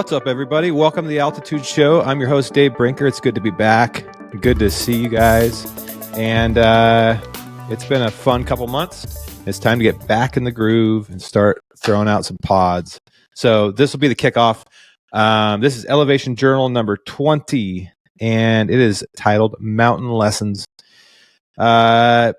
What's up, everybody? Welcome to the Altitude Show. I'm your host, Dave Brinker. It's good to be back. Good to see you guys. And it's been a fun couple months. It's time to get back in the groove and start throwing out some pods. So this will be the kickoff. This is Elevation Journal number 20, and it is titled Mountain Lessons. The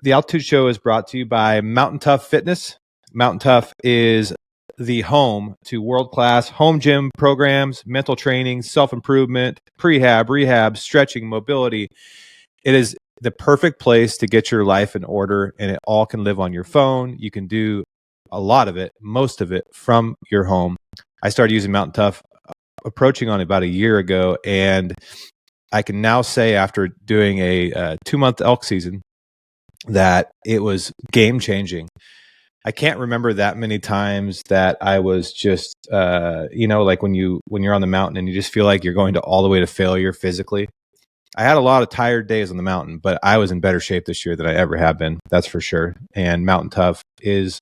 Altitude Show is brought to you by Mountain Tough Fitness. Mountain Tough is the home to world-class home gym programs, mental training, self-improvement, prehab, rehab, stretching, mobility. It is the perfect place to get your life in order, and it all can live on your phone. You can do a lot of it, most of it, from your home. I started using Mountain Tough approaching on about a year ago, and I can now say after doing a 2-month elk season that it was game-changing. I can't remember that many times that I was just, like when you're on the mountain and you just feel like you're going to all the way to failure physically. I had a lot of tired days on the mountain, but I was in better shape this year than I ever have been. That's for sure. And Mountain Tough is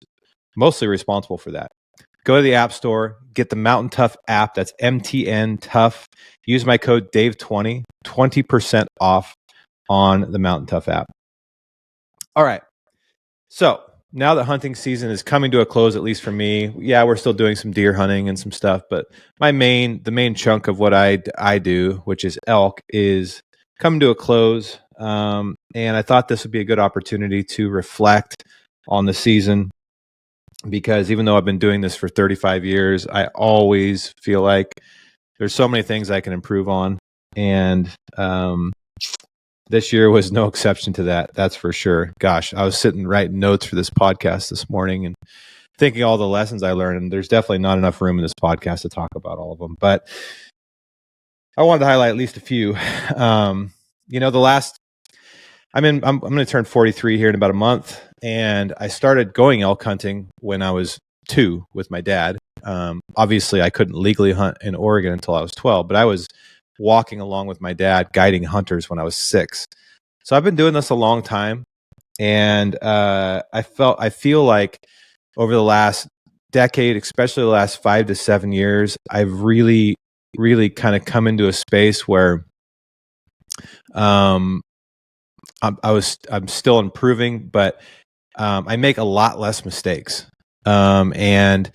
mostly responsible for that. Go to the App Store, get the Mountain Tough app. That's MTN Tough. Use my code Dave20, 20% off on the Mountain Tough app. All right. So now that hunting season is coming to a close, at least for me, yeah, we're still doing some deer hunting and some stuff, but the main chunk of what I do, which is elk, is coming to a close. And I thought this would be a good opportunity to reflect on the season, because even though I've been doing this for 35 years, I always feel like there's so many things I can improve on. And this year was no exception to that. That's for sure. Gosh, I was sitting writing notes for this podcast this morning and thinking all the lessons I learned. And there's definitely not enough room in this podcast to talk about all of them. But I wanted to highlight at least a few. I'm going to turn 43 here in about a month. And I started going elk hunting when I was 2 with my dad. Obviously, I couldn't legally hunt in Oregon until I was 12, but I was walking along with my dad, guiding hunters when I was 6. So I've been doing this a long time. And I feel like over the last decade, especially the last 5 to 7 years, I've really, really kind of come into a space where I'm still improving, but I make a lot less mistakes. The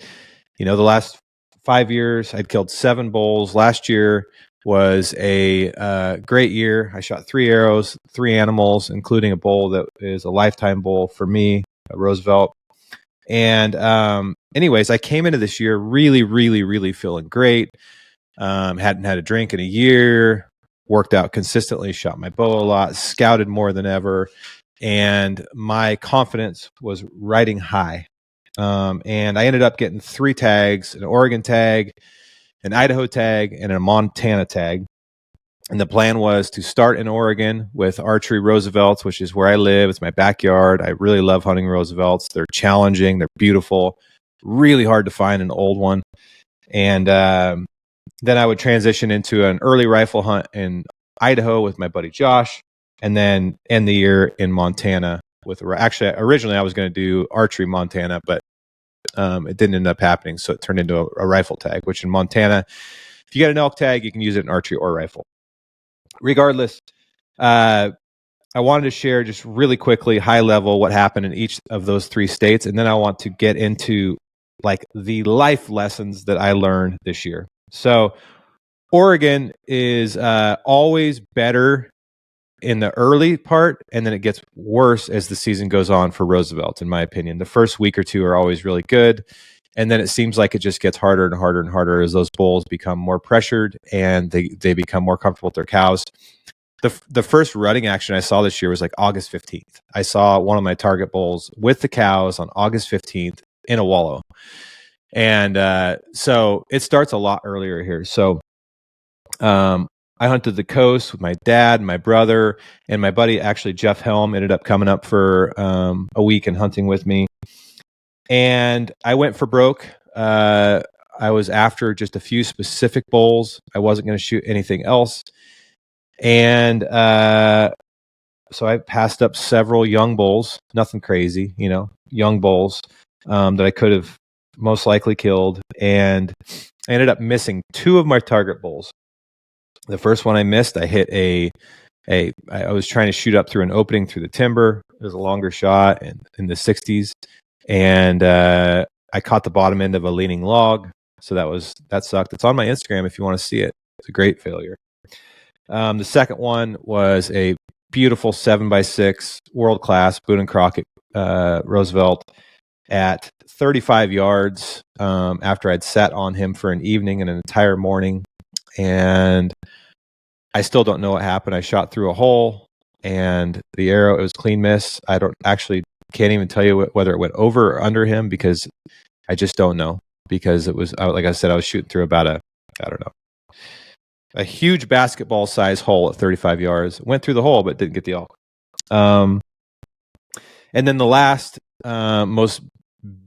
last 5 years, I'd killed 7 bulls. Last year was a great year. I shot 3 arrows, 3 animals, including a bull that is a lifetime bull for me, a Roosevelt. And anyways, I came into this year really, really, really feeling great. Hadn't had a drink in a year, worked out consistently, shot my bow a lot, scouted more than ever, and my confidence was riding high. And I ended up getting 3 tags: an Oregon tag, an Idaho tag, and a Montana tag. And the plan was to start in Oregon with archery Roosevelts, which is where I live. It's my backyard. I really love hunting Roosevelts. They're challenging. They're beautiful. Really hard to find an old one. And then I would transition into an early rifle hunt in Idaho with my buddy Josh, and then end the year in Montana originally I was going to do archery Montana, but it didn't end up happening. So it turned into a rifle tag, which in Montana, if you get an elk tag, you can use it in archery or rifle. Regardless, I wanted to share just really quickly, high level, what happened in each of those 3 states. And then I want to get into like the life lessons that I learned this year. So Oregon is always better in the early part, and then it gets worse as the season goes on for Roosevelt, in my opinion. The first week or 2 are always really good, and then it seems like it just gets harder and harder and harder as those bulls become more pressured and they become more comfortable with their cows. The first rutting action I saw this year was like August 15th. I saw one of my target bulls with the cows on August 15th in a wallow. And so it starts a lot earlier here. So I hunted the coast with my dad, my brother, and my buddy, actually Jeff Helm, ended up coming up for a week and hunting with me. And I went for broke. I was after just a few specific bulls. I wasn't going to shoot anything else. And so I passed up several young bulls, nothing crazy, young bulls that I could have most likely killed, and I ended up missing 2 of my target bulls. The first one I missed, I hit I was trying to shoot up through an opening through the timber. It was a longer shot in the 60s, and I caught the bottom end of a leaning log, so that sucked. It's on my Instagram if you want to see it. It's a great failure. The second one was a beautiful 7x6 world class Boone and Crockett Roosevelt at 35 yards after I'd sat on him for an evening and an entire morning, and I still don't know what happened. I shot through a hole, and the arrow, it was clean miss. I can't even tell you whether it went over or under him, because I just don't know, because it was, like I said, I was shooting through about a huge basketball size hole at 35 yards. Went through the hole, but didn't get the elk. And then the last most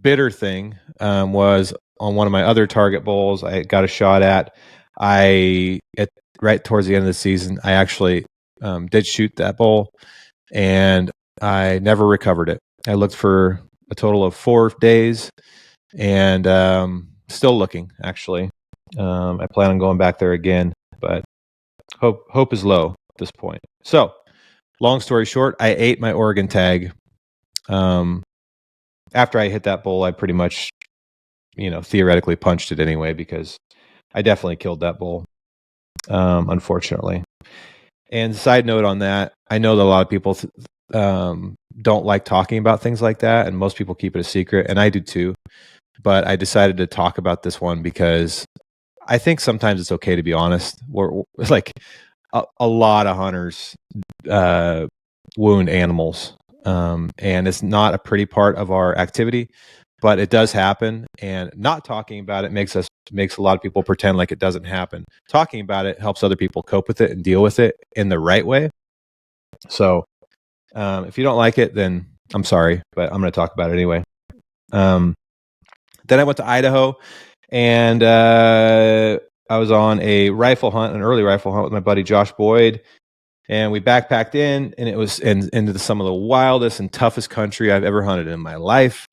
bitter thing was on one of my other target bulls I got a shot at. Right towards the end of the season, I actually did shoot that bull, and I never recovered it. I looked for a total of 4 days, and still looking, actually. I plan on going back there again, but hope is low at this point. So, long story short, I ate my Oregon tag. After I hit that bull, I pretty much, theoretically punched it anyway, because I definitely killed that bull, unfortunately. And side note on that, I know that a lot of people don't like talking about things like that, and most people keep it a secret, and I do too. But I decided to talk about this one because I think sometimes it's okay to be honest. We're like a lot of hunters wound animals, and it's not a pretty part of our activity, but it does happen. And not talking about it makes a lot of people pretend like it doesn't happen. Talking about it helps other people cope with it and deal with it in the right way. So if you don't like it, then I'm sorry, but I'm going to talk about it anyway. Then I went to Idaho, and I was on an early rifle hunt with my buddy Josh Boyd, and we backpacked in, and it was into some of the wildest and toughest country I've ever hunted in my life,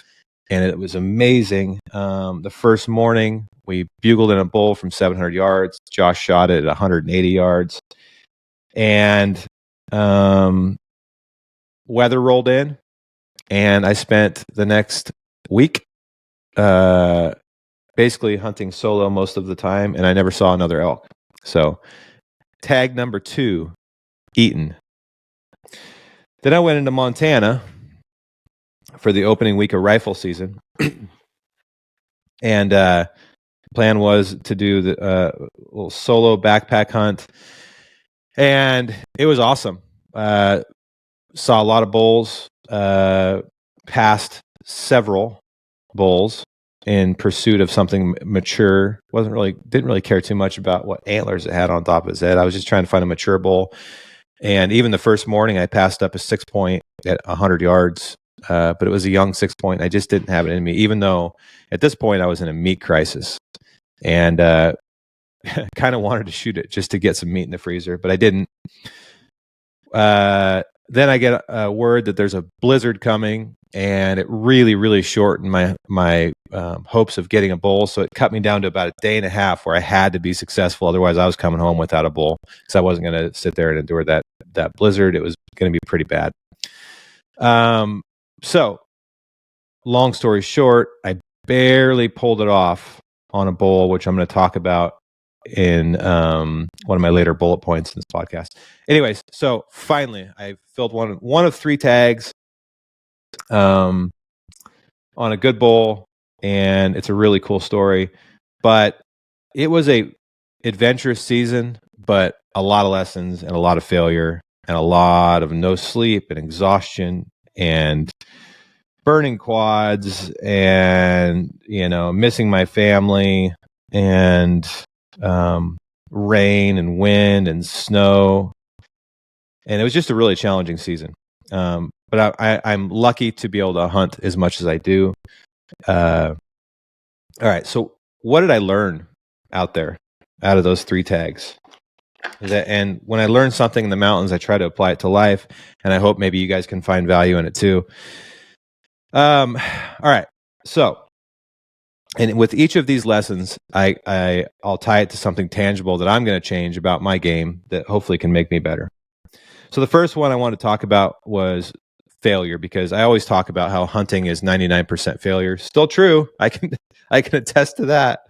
and it was amazing. The first morning, we bugled in a bull from 700 yards. Josh shot it at 180 yards, and weather rolled in, and I spent the next week basically hunting solo most of the time, and I never saw another elk. So tag number 2, eaten. Then I went into Montana for the opening week of rifle season. And plan was to do the little solo backpack hunt, and it was awesome. Saw a lot of bulls, passed several bulls in pursuit of something mature. Didn't really care too much about what antlers it had on top of his head. I was just trying to find a mature bull. And even the first morning, I passed up a 6-point at 100 yards, but it was a young 6-point. I just didn't have it in me, even though at this point I was in a meat crisis, and kind of wanted to shoot it just to get some meat in the freezer, but I didn't. Then I get a word that there's a blizzard coming, and it really, really shortened my hopes of getting a bull. So it cut me down to about a day and a half where I had to be successful. Otherwise, I was coming home without a bull, because I wasn't going to sit there and endure that blizzard. It was going to be pretty bad. So long story short, I barely pulled it off on a bull, which I'm going to talk about in one of my later bullet points in this podcast. Anyways, so finally I filled one of 3 tags on a good bull, and it's a really cool story. But it was a adventurous season, but a lot of lessons and a lot of failure and a lot of no sleep and exhaustion and burning quads and missing my family and rain and wind and snow, and it was just a really challenging season. But I'm lucky to be able to hunt as much as I do. All right, so what did I learn out of those 3 tags? And when I learn something in the mountains, I try to apply it to life, and I hope maybe you guys can find value in it too. All right, so And with each of these lessons, I'll tie it to something tangible that I'm going to change about my game that hopefully can make me better. So the first one I want to talk about was failure, because I always talk about how hunting is 99% failure. Still true. I can attest to that.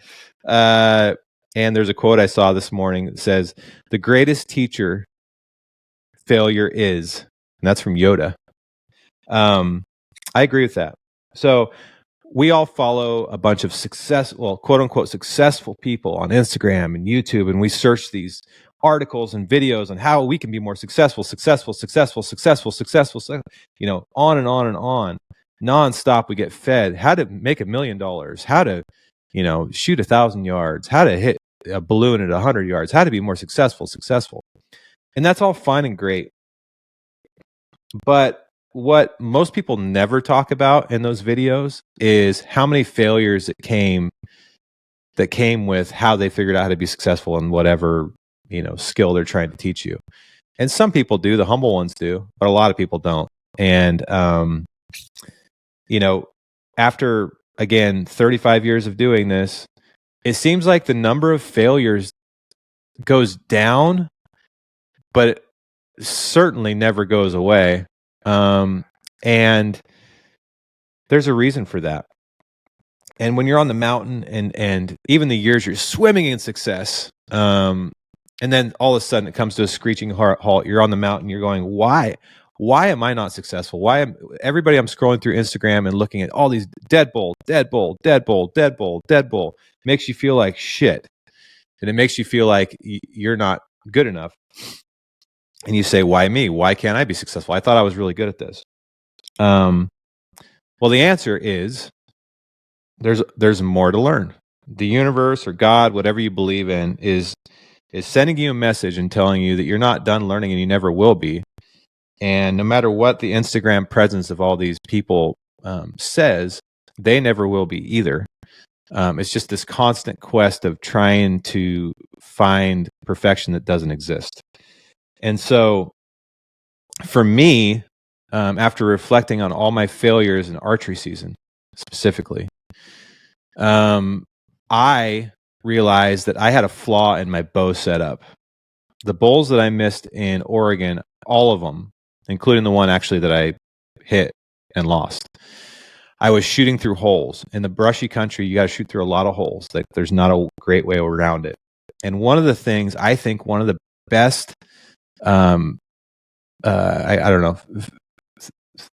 And there's a quote I saw this morning that says, "The greatest teacher failure is," and that's from Yoda. I agree with that. So we all follow a bunch of quote unquote successful people on Instagram and YouTube, and we search these articles and videos on how we can be more successful, on and on and on, nonstop. We get fed how to make $1 million, how to, shoot 1,000 yards, how to hit a balloon at 100 yards, how to be more successful. And that's all fine and great. But what most people never talk about in those videos is how many failures that came with how they figured out how to be successful in whatever, skill they're trying to teach you. And some people do, the humble ones do, but a lot of people don't. And, after, again, 35 years of doing this, it seems like the number of failures goes down, but it certainly never goes away. And there's a reason for that. And when you're on the mountain and even the years you're swimming in success, and then all of a sudden it comes to a screeching halt, you're on the mountain, you're going, why am I not successful? Why am everybody I'm scrolling through Instagram and looking at all these dead bull, makes you feel like shit. And it makes you feel like you're not good enough. And you say, why me? Why can't I be successful? I thought I was really good at this. Well, the answer is there's more to learn. The universe or God, whatever you believe in, is sending you a message and telling you that you're not done learning and you never will be. And no matter what the Instagram presence of all these people says, they never will be either. It's just this constant quest of trying to find perfection that doesn't exist. And so for me, after reflecting on all my failures in archery season specifically, I realized that I had a flaw in my bow setup. The bulls that I missed in Oregon, all of them, including the one actually that I hit and lost, I was shooting through holes. In the brushy country, you got to shoot through a lot of holes. Like, there's not a great way around it. And one of the things, I think one of the best, I don't know,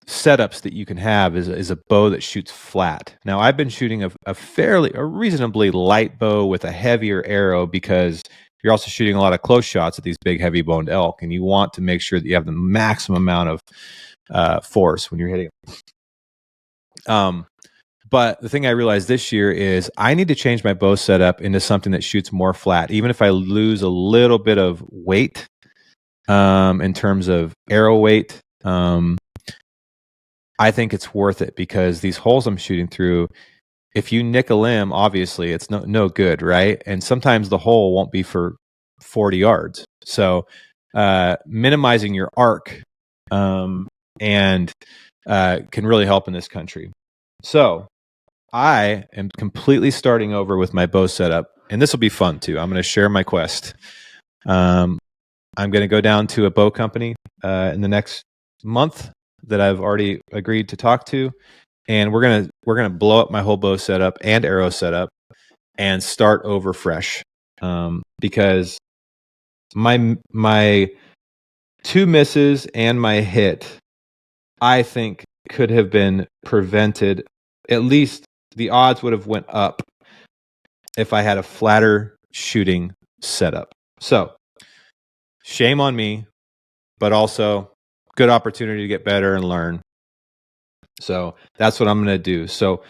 setups that you can have is a bow that shoots flat. Now, I've been shooting a reasonably light bow with a heavier arrow, because you're also shooting a lot of close shots at these big, heavy boned elk, and you want to make sure that you have the maximum amount of force when you're hitting them. But the thing I realized this year is I need to change my bow setup into something that shoots more flat, even if I lose a little bit of weight in terms of arrow weight. I think it's worth it, because these holes I'm shooting through, if you nick a limb, obviously it's no good, right? And sometimes the hole won't be for 40 yards. So minimizing your arc and can really help in this country. So I am completely starting over with my bow setup, and this will be fun too. I'm going to share my quest. I'm going to go down to a bow company in the next month that I've already agreed to talk to, and we're gonna blow up my whole bow setup and arrow setup and start over fresh, because my 2 misses and my hit, I think, could have been prevented. At least the odds would have went up if I had a flatter shooting setup. So shame on me, but also good opportunity to get better and learn. So that's what I'm going to do. So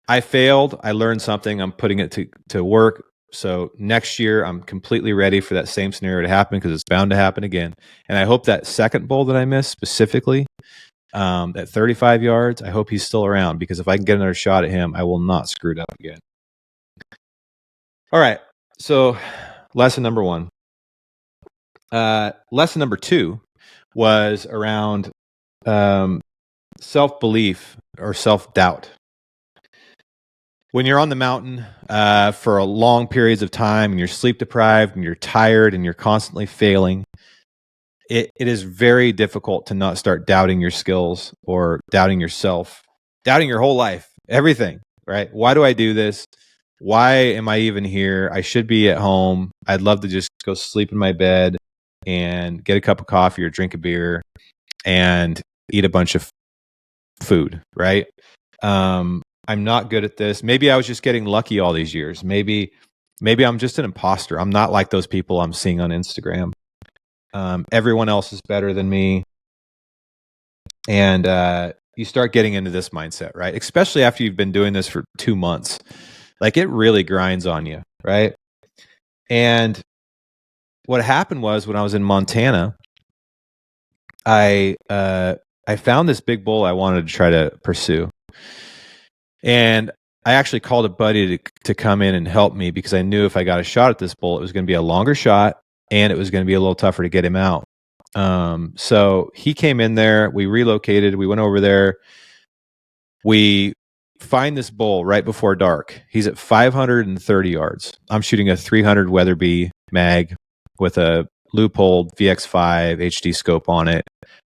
I failed. I learned something. I'm putting it to work. So next year, I'm completely ready for that same scenario to happen, because it's bound to happen again. And I hope that second bull that I missed specifically, at 35 yards, I hope he's still around, because if I can get another shot at him, I will not screw it up again. All right. So lesson number 1. Lesson number 2 was around self-belief or self-doubt. when you're on the mountain for a long periods of time and you're sleep deprived and you're tired and you're constantly failing, it is very difficult to not start doubting your skills or doubting yourself, doubting your whole life, everything, right? Why do I do this? Why am I even here? I should be at home. I'd love to just go sleep in my bed and get a cup of coffee or drink a beer and eat a bunch of food, right? I'm not good at this. Maybe I was just getting lucky all these years. Maybe I'm just an imposter. I'm not like those people I'm seeing on Instagram. Everyone else is better than me. And you start getting into this mindset, right? Especially after you've been doing this for 2 months. Like it really grinds on you, right? And what happened was when I was in Montana, I found this big bull I wanted to try to pursue. And I actually called a buddy to come in and help me because I knew if I got a shot at this bull, it was going to be a longer shot and it was going to be a little tougher to get him out. So he came in there, we relocated, we went over there, we find this bull right before dark. He's at 530 yards. I'm shooting a 300 Weatherby mag with a Leupold VX5 HD scope on it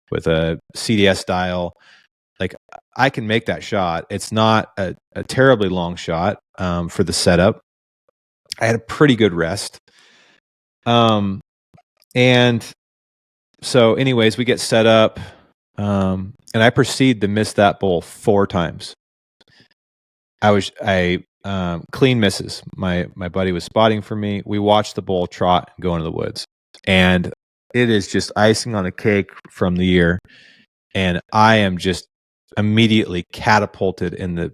with a CDS dial. Like I can make that shot. It's not a terribly long shot for the setup. I had a pretty good rest. And so anyways, we get set up and I proceed to miss that bull 4 times. I clean misses. My buddy was spotting for me. We watched the bull trot and go into the woods. And it is just icing on the cake from the year. And I am just immediately catapulted in the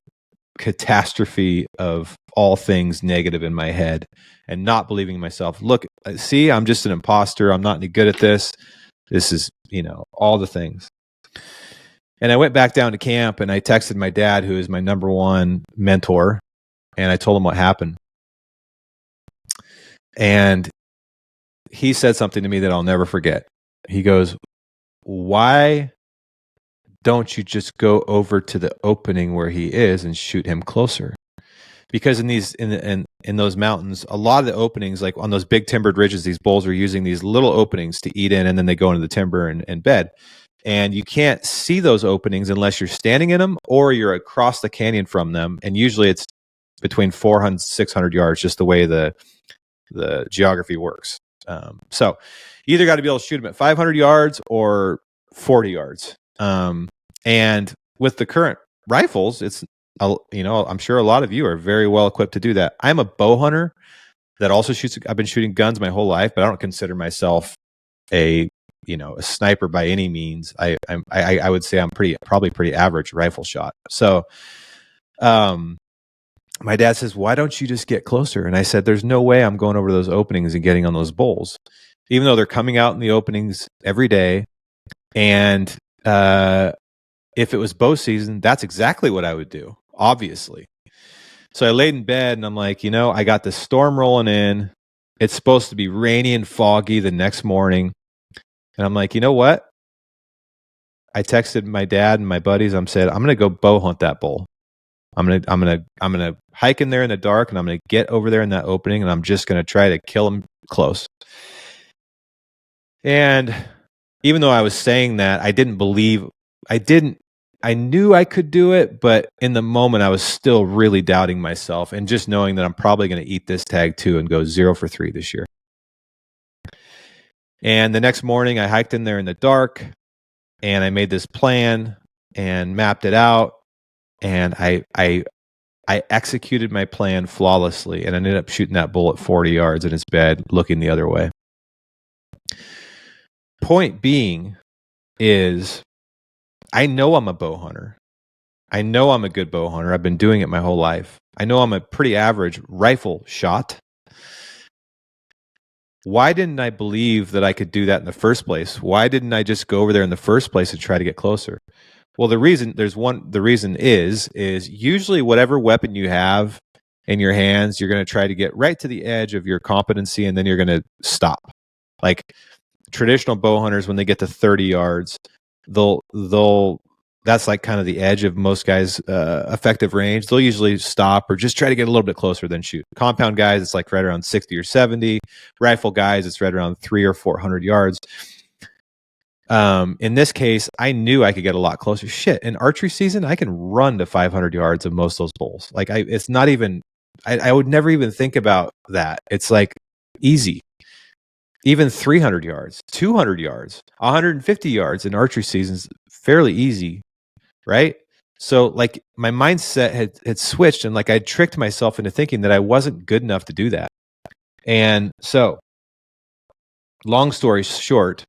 catastrophe of all things negative in my head and not believing myself. Look, see, I'm just an imposter. I'm not any good at this. This is, all the things. And I went back down to camp and I texted my dad, who is my number one mentor, and I told him what happened. And he said something to me that I'll never forget. He goes, "Why don't you just go over to the opening where he is and shoot him closer?" Because in those mountains, a lot of the openings, like on those big timbered ridges, these bulls are using these little openings to eat in, and then they go into the timber and bed. And you can't see those openings unless you're standing in them or you're across the canyon from them. And usually it's between 400 600 yards, just the way the geography works. So you either got to be able to shoot them at 500 yards or 40 yards. And with the current rifles, it's, I'm sure a lot of you are very well equipped to do that. I'm a bow hunter that also shoots. I've been shooting guns my whole life, but I don't consider myself a sniper by any means. I would say I'm probably pretty average rifle shot. So, my dad says, "Why don't you just get closer?" And I said, "There's no way I'm going over those openings and getting on those bulls, even though they're coming out in the openings every day. And if it was bow season, that's exactly what I would do, obviously." So I laid in bed and I'm like, I got the storm rolling in. It's supposed to be rainy and foggy the next morning. And I'm like, you know what? I texted my dad and my buddies. I'm said, I'm going to go bow hunt that bull. I'm going to hike in there in the dark and I'm going to get over there in that opening and I'm just going to try to kill him close. And even though I was saying that, I knew I could do it, but in the moment I was still really doubting myself and just knowing that I'm probably going to eat this tag too and go 0 for 3 this year. And the next morning I hiked in there in the dark and I made this plan and mapped it out. And I executed my plan flawlessly and ended up shooting that bull at 40 yards in his bed, looking the other way. Point being is, I know I'm a bow hunter. I know I'm a good bow hunter. I've been doing it my whole life. I know I'm a pretty average rifle shot. Why didn't I believe that I could do that in the first place? Why didn't I just go over there in the first place and try to get closer? Well, the reason is usually whatever weapon you have in your hands, you're going to try to get right to the edge of your competency and then you're going to stop. Like traditional bow hunters, when they get to 30 yards, they'll that's like kind of the edge of most guys' effective range. They'll usually stop or just try to get a little bit closer than shoot. Compound guys, it's like right around 60 or 70. Rifle guys, it's right around 300 or 400 yards. In this case, I knew I could get a lot closer. Shit, in archery season, I can run to 500 yards of most of those bulls. Like it's not even. I would never even think about that. It's like easy. Even 300 yards, 200 yards, 150 yards in archery seasons, fairly easy, right? So like my mindset had switched, and like I tricked myself into thinking that I wasn't good enough to do that. And so, long story short,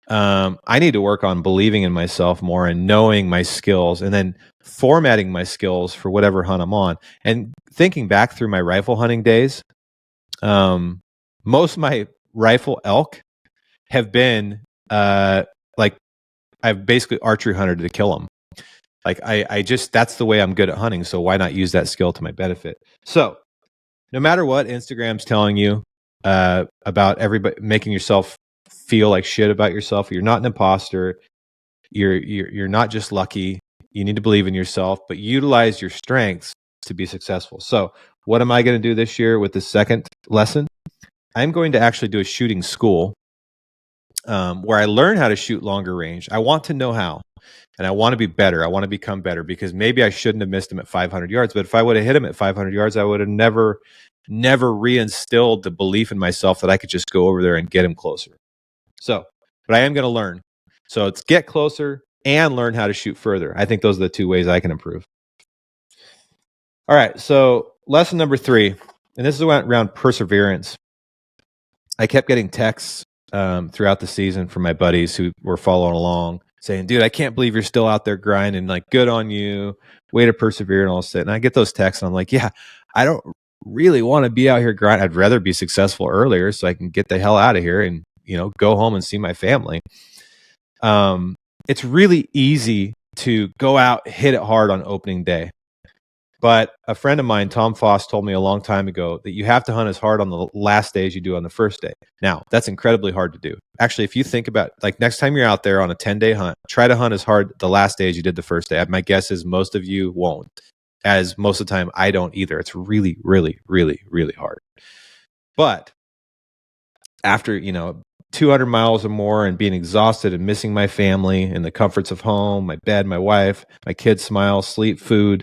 I need to work on believing in myself more and knowing my skills, and then formatting my skills for whatever hunt I'm on. And thinking back through my rifle hunting days, most of my rifle elk have been like I've basically archery hunted to kill them. Like I just, that's the way I'm good at hunting. So why not use that skill to my benefit? So no matter what Instagram's telling you about everybody, making yourself feel like shit about yourself, you're not an imposter. You're not just lucky. You need to believe in yourself, but utilize your strengths to be successful. So what am I going to do this year with the second lesson? I'm going to actually do a shooting school where I learn how to shoot longer range. I want to know how, and I want to be better. I want to become better, because maybe I shouldn't have missed him at 500 yards. But if I would have hit him at 500 yards, I would have never reinstilled the belief in myself that I could just go over there and get him closer. So, but I am going to learn. So it's get closer and learn how to shoot further. I think those are the two ways I can improve. All right. So lesson number 3, and this is around perseverance. I kept getting texts throughout the season from my buddies who were following along saying, dude, I can't believe you're still out there grinding. Like, good on you. Way to persevere and all that. And I get those texts and I'm like, yeah, I don't really want to be out here grinding. I'd rather be successful earlier so I can get the hell out of here and, go home and see my family. It's really easy to go out, hit it hard on opening day. But a friend of mine, Tom Foss, told me a long time ago that you have to hunt as hard on the last day as you do on the first day. Now, that's incredibly hard to do. Actually, if you think about, like, next time you're out there on a 10-day hunt, try to hunt as hard the last day as you did the first day. My guess is most of you won't, as most of the time I don't either. It's really, really, really, really hard. But after, 200 miles or more and being exhausted and missing my family and the comforts of home, my bed, my wife, my kids' smile, sleep, food,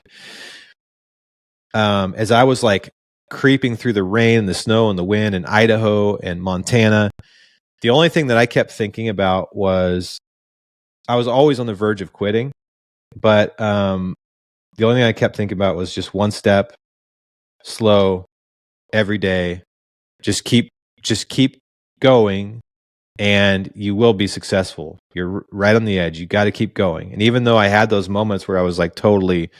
as I was like creeping through the rain and the snow and the wind in Idaho and Montana, the only thing that I kept thinking about was I was always on the verge of quitting, but the only thing I kept thinking about was just one step, slow, every day, just keep going, and you will be successful. You're right on the edge. You got to keep going. And even though I had those moments where I was like totally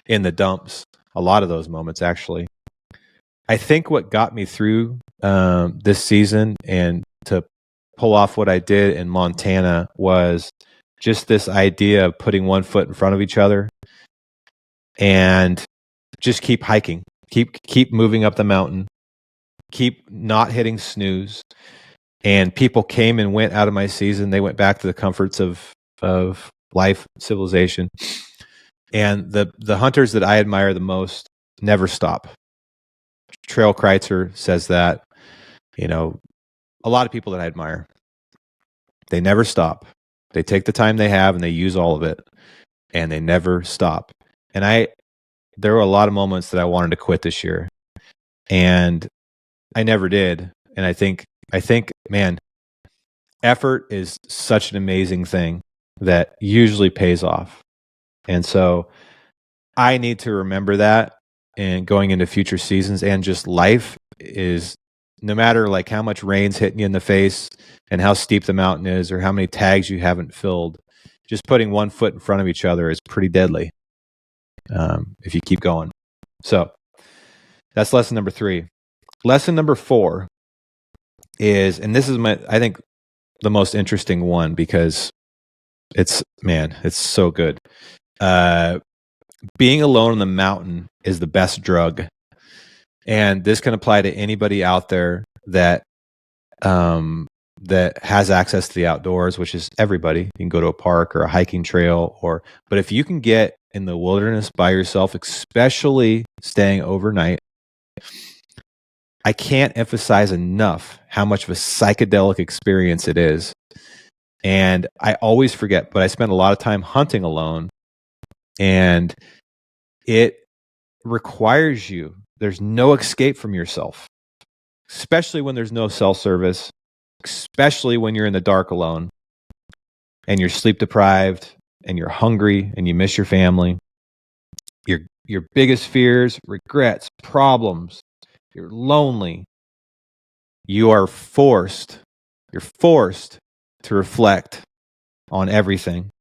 in the dumps, a lot of those moments actually, I think what got me through this season and to pull off what I did in Montana was just this idea of putting one foot in front of each other and just keep hiking, keep moving up the mountain, keep not hitting snooze. And people came and went out of my season. They went back to the comforts of life, civilization. And the hunters that I admire the most never stop. Trail Kreitzer says that, a lot of people that I admire, they never stop. They take the time they have and they use all of it, and they never stop. And there were a lot of moments that I wanted to quit this year, and I never did. And I think, man, effort is such an amazing thing that usually pays off. And so I need to remember that, and going into future seasons, and just life is, no matter like how much rain's hitting you in the face and how steep the mountain is or how many tags you haven't filled, just putting one foot in front of each other is pretty deadly if you keep going. So that's lesson number 3. Lesson number 4 is, and this is I think the most interesting one, because it's so good. Being alone on the mountain is the best drug. And this can apply to anybody out there that that has access to the outdoors, which is everybody. You can go to a park or a hiking trail, but if you can get in the wilderness by yourself, especially staying overnight, I can't emphasize enough how much of a psychedelic experience it is. And I always forget, but I spend a lot of time hunting alone, and it requires you. There's no escape from yourself, especially when there's no cell service, especially when you're in the dark alone and you're sleep deprived and you're hungry and you miss your family. Your biggest fears, regrets, problems, you're lonely. You're forced to reflect on everything.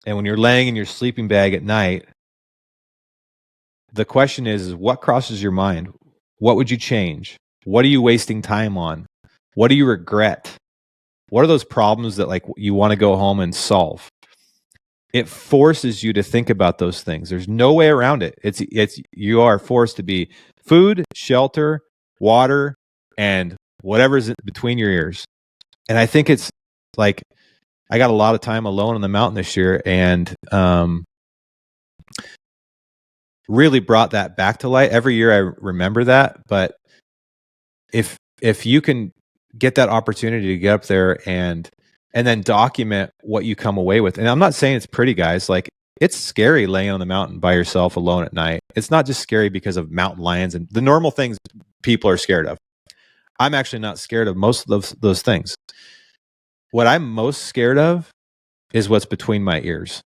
And when you're laying in your sleeping bag at night, the question is what crosses your mind? What would you change? What are you wasting time on? What do you regret? What are those problems that like you want to go home and solve? It forces you to think about those things. There's no way around it. It's you are forced to be food, shelter, water, and whatever's in between your ears. And I think it's like I got a lot of time alone on the mountain this year, and really brought that back to light. Every year I remember that, but if you can get that opportunity to get up there and then document what you come away with. And I'm not saying it's pretty, guys. Like, it's scary laying on the mountain by yourself alone at night. It's not just scary because of mountain lions and the normal things people are scared of. I'm actually not scared of most of those things. What I'm most scared of is what's between my ears.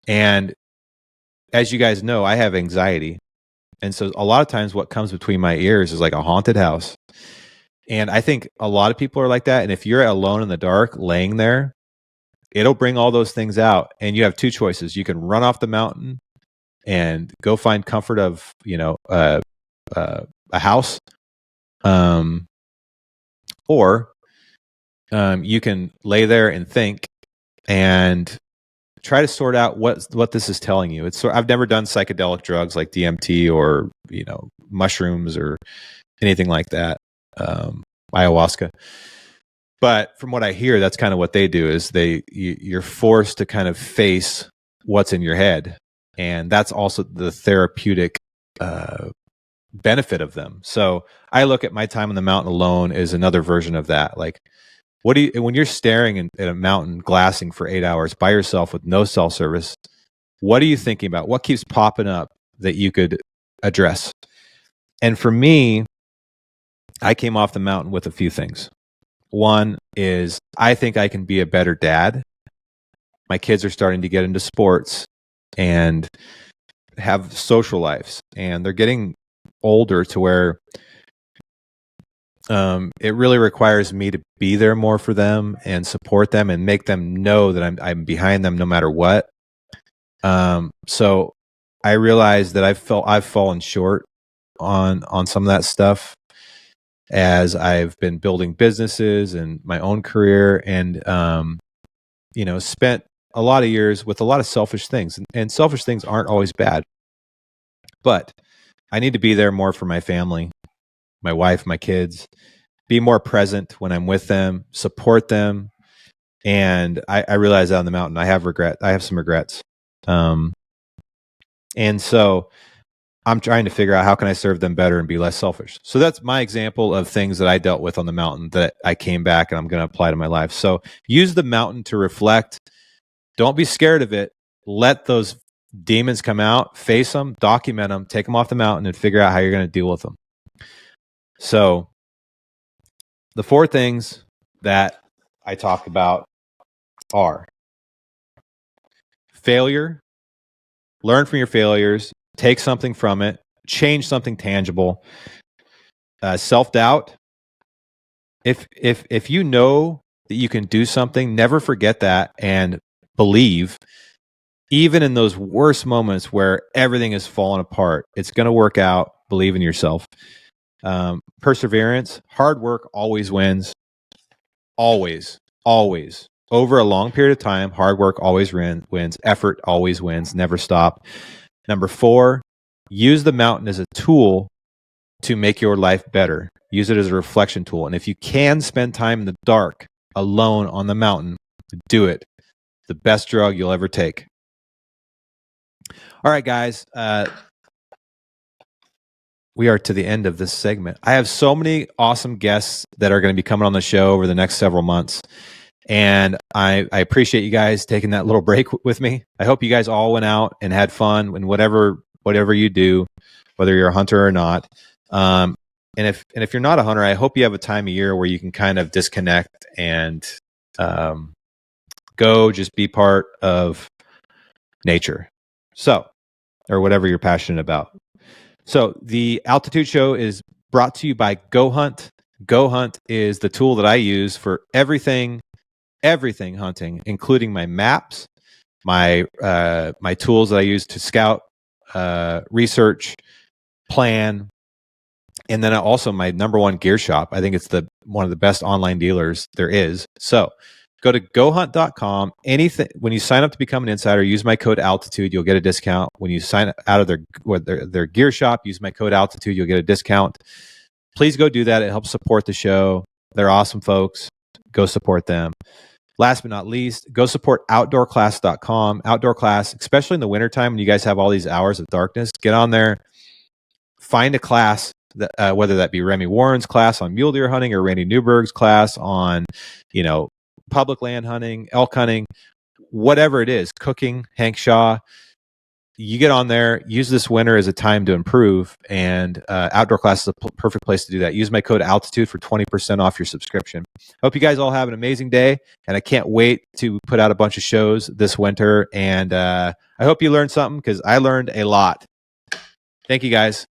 And as you guys know, I have anxiety. And so a lot of times what comes between my ears is like a haunted house. And I think a lot of people are like that. And if you're alone in the dark laying there, it'll bring all those things out. And you have two choices. You can run off the mountain and go find comfort of, a house. Or you can lay there and think and try to sort out what this is telling you. I've never done psychedelic drugs like DMT or, mushrooms or anything like that. Ayahuasca. But from what I hear, that's kind of what they do is you're forced to kind of face what's in your head. And that's also the therapeutic benefit of them. So I look at my time on the mountain alone as another version of that. Like, when you're staring at a mountain glassing for 8 hours by yourself with no cell service, what are you thinking about? What keeps popping up that you could address? And for me, I came off the mountain with a few things. One is I think I can be a better dad. My kids are starting to get into sports and have social lives, and they're getting older to where it really requires me to be there more for them and support them and make them know that I'm behind them no matter what. So I realized that I've fallen short on some of that stuff as I've been building businesses and my own career, and spent a lot of years with a lot of selfish things, and selfish things aren't always bad, but I need to be there more for my family, my wife, my kids, be more present when I'm with them, support them. And I realize that on the mountain, I have some regrets. And so I'm trying to figure out how can I serve them better and be less selfish. So that's my example of things that I dealt with on the mountain that I came back and I'm going to apply to my life. So use the mountain to reflect. Don't be scared of it. Let those demons come out, face them, document them, take them off the mountain, and figure out how you're going to deal with them. So the 4 things that I talk about are failure, learn from your failures, take something from it, change something tangible. Self-doubt. If you know that you can do something, never forget that and believe, even in those worst moments where everything is falling apart, it's going to work out. Believe in yourself. Perseverance, hard work always wins. Always. Over a long period of time, hard work always wins. Effort always wins. Never stop. Number 4, use the mountain as a tool to make your life better. use it as a reflection tool. And if you can spend time in the dark alone on the mountain, do it. The best drug you'll ever take. All right, guys. We are to the end of this segment. I have so many awesome guests that are going to be coming on the show over the next several months. And I appreciate you guys taking that little break with me. I hope you guys all went out and had fun in whatever you do, whether you're a hunter or not. And if you're not a hunter, I hope you have a time of year where you can kind of disconnect and go just be part of nature. So, or whatever you're passionate about. So the Altitude Show is brought to you by GoHunt. GoHunt is the tool that I use for everything hunting, including my maps, my tools that I use to scout, research, plan, and then also my number one gear shop. I think it's one of the best online dealers there is. So go to gohunt.com. When you sign up to become an insider, use my code Altitude. You'll get a discount. When you sign out of their gear shop, use my code Altitude. You'll get a discount. Please go do that. It helps support the show. They're awesome folks. Go support them. Last but not least, go support outdoorclass.com. Outdoor Class, especially in the wintertime when you guys have all these hours of darkness, get on there, find a class, that, whether that be Remy Warren's class on mule deer hunting or Randy Newberg's class on, public land hunting, elk hunting, whatever it is, cooking, Hank Shaw. You get on there, use this winter as a time to improve, and Outdoor Class is a perfect place to do that. Use my code Altitude for 20% off your subscription. Hope you guys all have an amazing day, and I can't wait to put out a bunch of shows this winter, and I hope you learned something because I learned a lot. Thank you, guys.